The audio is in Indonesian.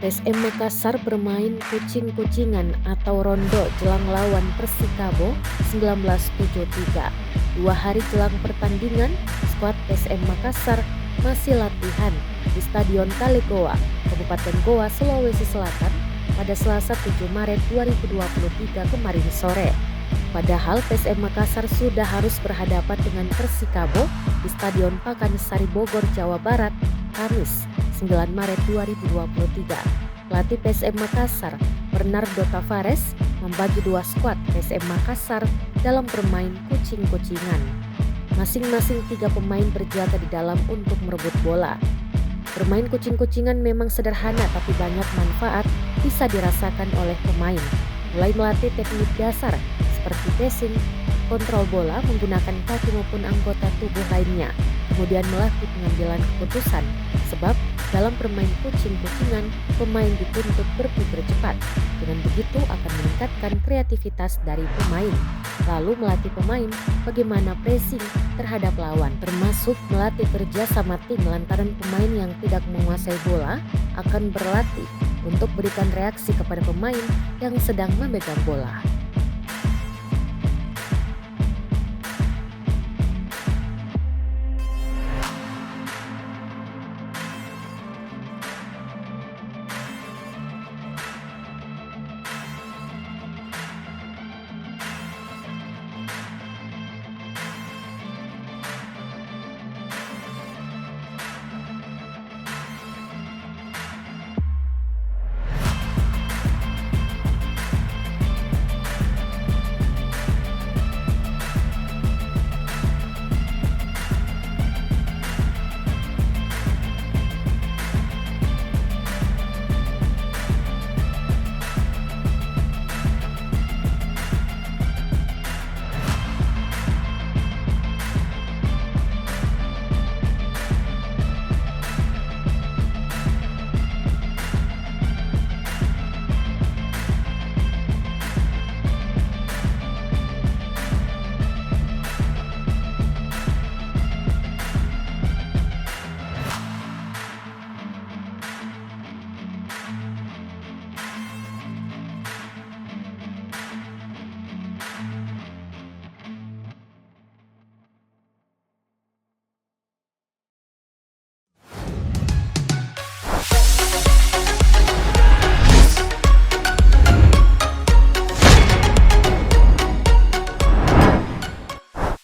PSM Makassar bermain kucing-kucingan atau rondo jelang lawan Persikabo 1973. 2 hari jelang pertandingan, skuad PSM Makassar masih latihan di Stadion Kalegoa, Kabupaten Goa, Sulawesi Selatan pada Selasa 7 Maret 2023 kemarin sore. Padahal PSM Makassar sudah harus berhadapan dengan Persikabo di Stadion Pakansari Bogor, Jawa Barat, Kamis 9 Maret 2023. Pelatih PSM Makassar, Bernardo Tavares, membagi 2 skuad PSM Makassar dalam bermain kucing-kucingan. Masing-masing 3 pemain berjaga di dalam untuk merebut bola. Bermain kucing-kucingan memang sederhana tapi banyak manfaat bisa dirasakan oleh pemain. Mulai melatih teknik dasar seperti passing, kontrol bola menggunakan kaki maupun anggota tubuh lainnya. Kemudian melatih pengambilan keputusan, sebab dalam bermain kucing-kucingan, pemain dituntut berpikir cepat. Dengan begitu akan meningkatkan kreativitas dari pemain. Lalu melatih pemain bagaimana pressing terhadap lawan, termasuk melatih kerja sama tim lantaran pemain yang tidak menguasai bola akan berlatih untuk berikan reaksi kepada pemain yang sedang memegang bola.